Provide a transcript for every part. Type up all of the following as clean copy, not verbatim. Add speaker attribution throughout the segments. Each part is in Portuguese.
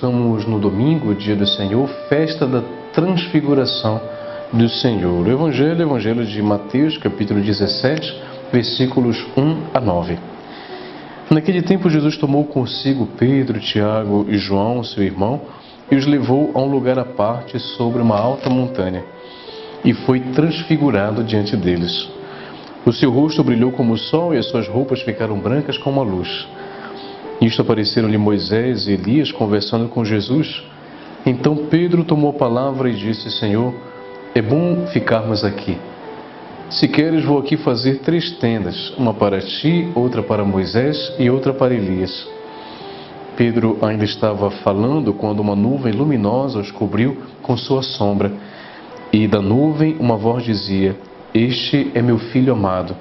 Speaker 1: estamos no domingo, dia do Senhor, festa da transfiguração do Senhor. O Evangelho de Mateus, capítulo 17, versículos 1 a 9. Naquele tempo, Jesus tomou consigo Pedro, Tiago e João, seu irmão, e os levou a um lugar à parte sobre uma alta montanha, e foi transfigurado diante deles. O seu rosto brilhou como o sol e as suas roupas ficaram brancas como a luz. Nisto apareceram-lhe Moisés e Elias conversando com Jesus. Então Pedro tomou a palavra e disse: Senhor, é bom ficarmos aqui. Se queres, vou aqui fazer 3 tendas, uma para ti, outra para Moisés e outra para Elias. Pedro ainda estava falando quando uma nuvem luminosa os cobriu com sua sombra. E da nuvem uma voz dizia: Este é meu filho amado,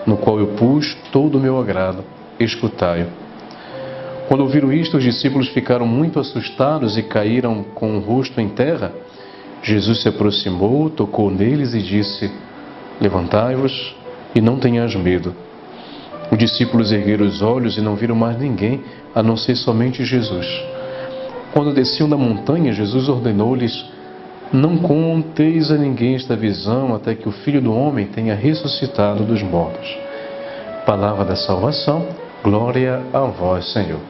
Speaker 1: no qual eu pus todo o meu agrado. Escutai-o. Quando ouviram isto, os discípulos ficaram muito assustados e caíram com o rosto em terra. Jesus se aproximou, tocou neles e disse: Levantai-vos e não tenhais medo. Os discípulos ergueram os olhos e não viram mais ninguém, a não ser somente Jesus. Quando desciam da montanha, Jesus ordenou-lhes: Não conteis a ninguém esta visão, até que o Filho do Homem tenha ressuscitado dos mortos. Palavra da salvação, glória a vós, Senhor.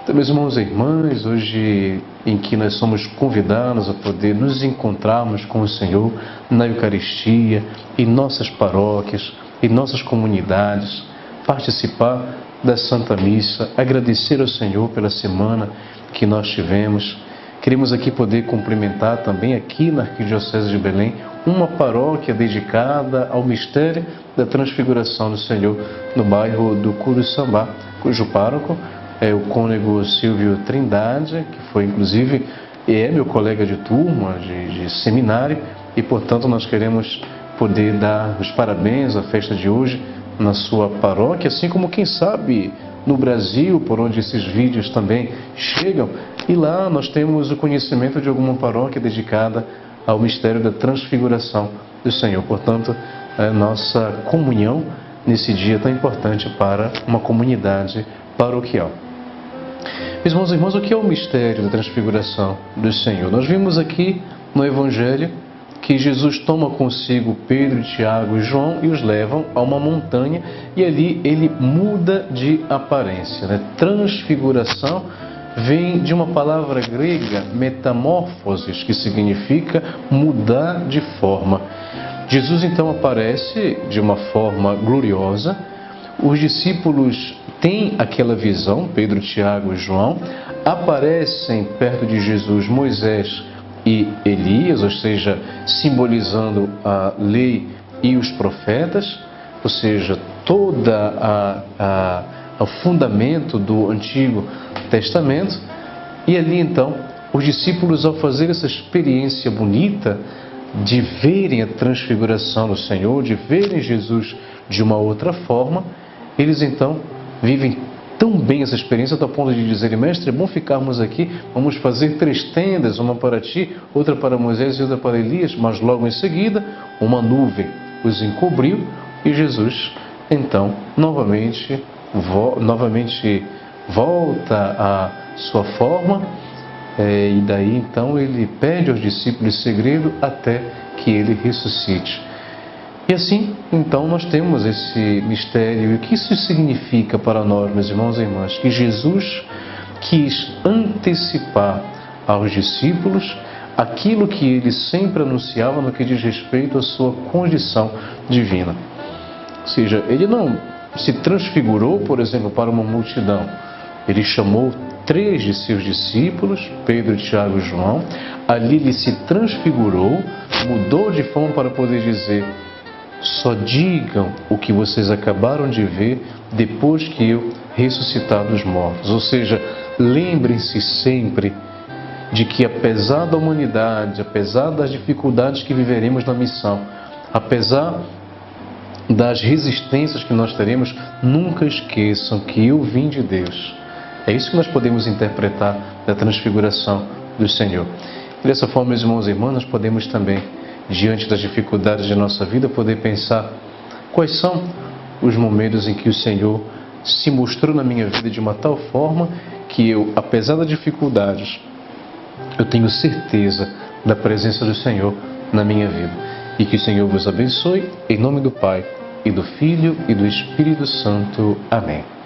Speaker 1: Então, meus irmãos e irmãs, hoje em que nós somos convidados a poder nos encontrarmos com o Senhor na Eucaristia, em nossas paróquias, em nossas comunidades, participar da Santa Missa, agradecer ao Senhor pela semana que nós tivemos. Queremos aqui poder cumprimentar também aqui na Arquidiocese de Belém uma paróquia dedicada ao mistério da transfiguração do Senhor no bairro do Curuçambá, cujo pároco é o cônego Silvio Trindade, que foi inclusive meu colega de turma, de seminário, e portanto nós queremos poder dar os parabéns à festa de hoje na sua paróquia, assim como quem sabe no Brasil, por onde esses vídeos também chegam, e lá nós temos o conhecimento de alguma paróquia dedicada ao mistério da transfiguração do Senhor. Portanto, a nossa comunhão nesse dia tão importante para uma comunidade paroquial. Meus irmãos e irmãs, o que é o mistério da transfiguração do Senhor? Nós vimos aqui no Evangelho que Jesus toma consigo Pedro, Tiago e João e os levam a uma montanha, e ali ele muda de aparência. Transfiguração vem de uma palavra grega, metamorfoses, que significa mudar de forma. Jesus então aparece de uma forma gloriosa. Os discípulos têm aquela visão, Pedro, Tiago e João. Aparecem perto de Jesus Moisés e Elias, ou seja, simbolizando a lei e os profetas, ou seja, toda o fundamento do Antigo Testamento. E ali então, os discípulos, ao fazer essa experiência bonita de verem a transfiguração do Senhor, de verem Jesus de uma outra forma, eles então vivem tão bem essa experiência, até o ponto de dizerem: Mestre, é bom ficarmos aqui, vamos fazer 3 tendas, uma para ti, outra para Moisés e outra para Elias. Mas logo em seguida, uma nuvem os encobriu e Jesus então novamente volta à sua forma, e daí então ele pede aos discípulos segredo até que ele ressuscite. E assim, então, nós temos esse mistério. E o que isso significa para nós, meus irmãos e irmãs? Que Jesus quis antecipar aos discípulos aquilo que ele sempre anunciava no que diz respeito à sua condição divina. Ou seja, ele não se transfigurou, por exemplo, para uma multidão. Ele chamou 3 de seus discípulos, Pedro, Tiago e João. Ali ele se transfigurou, mudou de forma para poder dizer: Só digam o que vocês acabaram de ver depois que eu ressuscitar dos mortos. Ou seja, lembrem-se sempre de que, apesar da humanidade, apesar das dificuldades que viveremos na missão, apesar das resistências que nós teremos, nunca esqueçam que eu vim de Deus. É isso que nós podemos interpretar da transfiguração do Senhor. E dessa forma, meus irmãos e irmãs, nós podemos também, diante das dificuldades de nossa vida, poder pensar: quais são os momentos em que o Senhor se mostrou na minha vida de uma tal forma que eu, apesar das dificuldades, eu tenho certeza da presença do Senhor na minha vida. E que o Senhor vos abençoe, em nome do Pai, e do Filho, e do Espírito Santo. Amém.